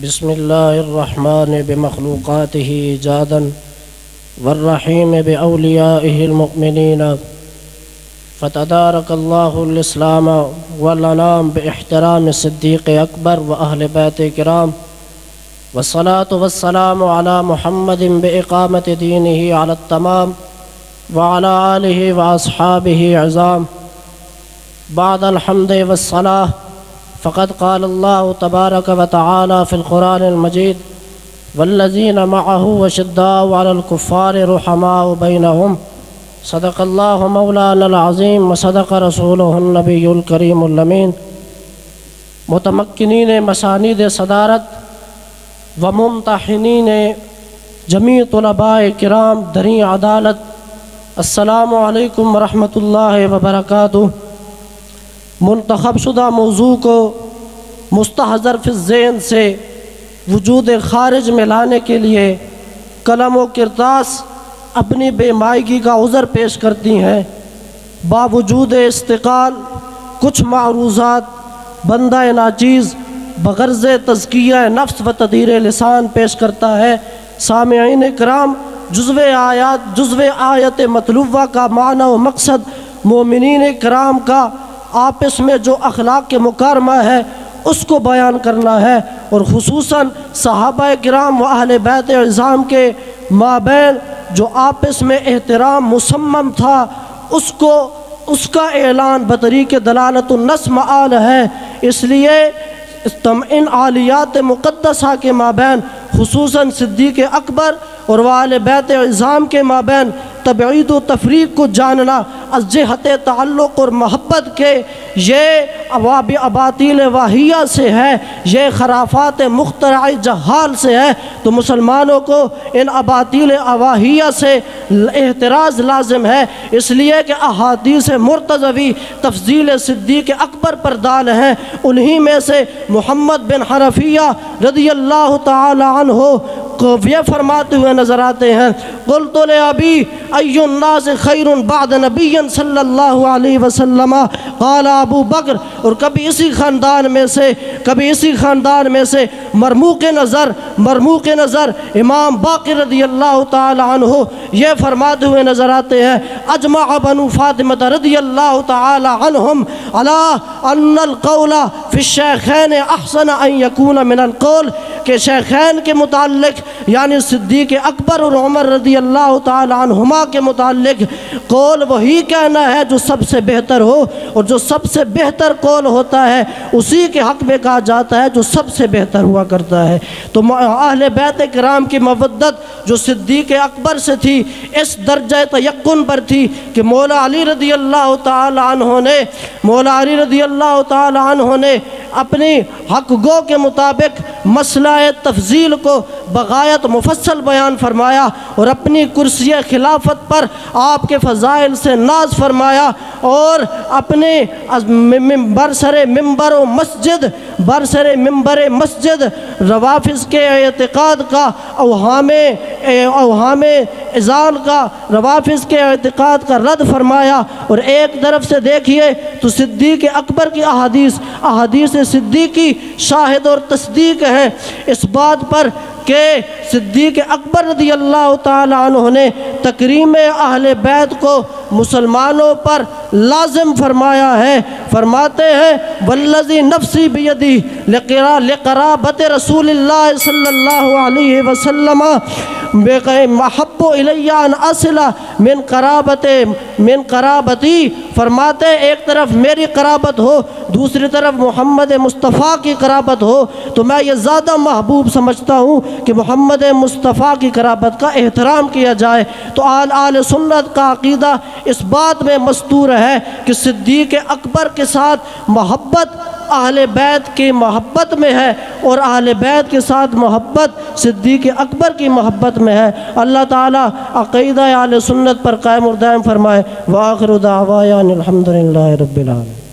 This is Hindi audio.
बिस्मिल्लाहिर्रहमान बिमखलूक़ातिही इजादन वर्रहीम बिअौलियाइहिल मुमिनीन फ़तदारकल्लाहुल इस्लाम वल अनाम बिइहतराम सिद्दीक़ अकबर व अहले बैत किराम वस्सलातु वस्सलामु अला मुहम्मदिन बिइक़ामति दीनिही अलत तमाम व अला आलिहि व अस्हाबिहि अज़ाम बादल हम्द वस्सलाह फ़क़द क़ाल अल्लाहु तबारक व तआला फ़िल क़ुरानिल मजीद वल्लज़ीना मअहु अशिद्दाउ अलल कुफ़्फ़ारि रुहमाउ बैनहुम सदक़ल्लाहु मौलानल अज़ीम व सदक़ रसूलुहुन नबियुल करीमुल अमीन। मुतमक्किनीन मसानिद सदारत व मुम्तहिनीन जमी तुलबाए किराम दरी अदालत, अस्सलामु अलैकुम व रहमतुल्लाहि व बरकातुहू। मुंतखब शुदा मौजू को मुस्तहज़र फ़िज़्ज़ेन से वजूद खारिज में लाने के लिए कलम व किरतास अपनी बेमायगी का उज़र पेश करती हैं। बावजूद इस्तिक़ाल कुछ मारूज़ात बंदा नाचीज़ बग़र्ज़ तज़किया नफ्स व तदीर लिसान पेश करता है। सामिईन किराम, जुज़्व आयत मतलूबा का माना व मकसद मोमिनीन किराम का आपस में जो अखलाक के मुकारमा है उसको बयान करना है और खुसूसन सहाबा किराम व अहले बैत इज़ाम के माबैन जो आपस में एहतराम मुसम्मम था उसका ऐलान बतरीक़ दलालतुन नस्स मआल है। इसलिए इन आलियात मुक़द्दसा के माबैन खुसूसन सिद्दीक़ अकबर और वाले बैत इज़ाम के माबैन तबईद व तफ़रीक़ को जानना अज़्ज़हत ताल्लुक़ और महब्बत के ये अबातिल वाहिया से है, ये खराफात मुख्तरअ जहाल से है। तो मुसलमानों को इन अबातिल अवाहिया से एहतराज़ लाजिम है, इसलिए कि अहादीस मुर्तज़वी तफ़ज़ील सिद्दीक़ अकबर पर दाल हैं। उन्हीं में से मोहम्मद बिन हनफिया रज़ियल्लाहु तआला अन्हु को ये फरमाते हुए नज़र आते हैं, क़ुल्तु ले अबी अय्युन नास खैरुन बाद नबिय्यन सल्लल्लाहु अलैहि वसल्लम क़ाला अबू बकर। और कभी इसी ख़ानदान में से मरमूक़ नज़र इमाम बाक़िर रज़ियल्लाहु तआला अन्हु ये फरमाते हुए नज़र आते हैं, अजमा बनु फ़ातिमा रज़ियल्लाहु तआला अन्हुम अला अन्नल क़ौला फ़ी शैख़ैन अहसन अन यकून मिनल क़ौल, के शैख़ैन के मुताल्लिक़ यानी सिद्दीक़ अकबर और उमर रज़ियल्लाहु तआला अन्हुमा के मुताल्लिक़ कौल वही कहना है जो सबसे बेहतर हो, और जो सबसे बेहतर कौल होता है उसी के हक़ में कहा जाता है जो सबसे बेहतर हुआ करता है। तो अहले बैत किराम की मवद्दत जो सिद्दीक़ अकबर से थी इस दर्जा तयक्कुन पर थी कि मौला अली रज़ियल्लाहु तआला अन्हु ने अपनी हक़ गो के मुताबिक मसला तफ़ज़ील को बग़ायत मुफस्सल बयान फरमाया और अपनी कुर्सी खिलाफत पर आपके फ़ज़ाइल से नाज फरमाया और अपने बरसरे मिंबर मस्जिद रवाफ़िज़ के एतिक़ाद का अवहाम इज़ाल का रवाफ़िज़ के एतिक़ाद का रद्द फरमाया। और एक तरफ से देखिए तो सिद्दीक़ अकबर की अहादीस सिद्दीक़ी शाहिद और तस्दीक है इस बात पर कि सिद्दीक़ अकबर रज़ियल्लाहु तआला अन्हु ने तकरीम अहले बैत को मुसलमानों पर लाजिम फरमाया है। फरमाते हैं, वल्लज़ी नफ़्सी बियदी लिक़राबत रसूलिल्लाह सल्लल्लाहु अलैहि वसल्लम महब्बु इलैया अन असिला मिन कराबती। फरमाते एक तरफ मेरी कराबत हो, दूसरी तरफ मोहम्मद मुस्तफ़ा की कराबत हो, तो मैं ये ज़्यादा महबूब समझता हूँ कि मोहम्मद मुस्तफ़ा की कराबत का एहतराम किया जाए। तो आल सुन्नत का अक़ीदा इस बात में मस्तूर है कि सिद्दीक़ अकबर के साथ मोहब्बत अहले बैत की मोहब्बत में है और अहले बैत के साथ मोहब्बत सिद्दीक़ अकबर की मोहब्बत में है। अल्लाह ताला अक़ीदा आले सुन्नत पर कायम और दायम फरमाए। व आखिरु दावाना अनिल हम्दुलिल्लाहि रब्बिल आलमीन।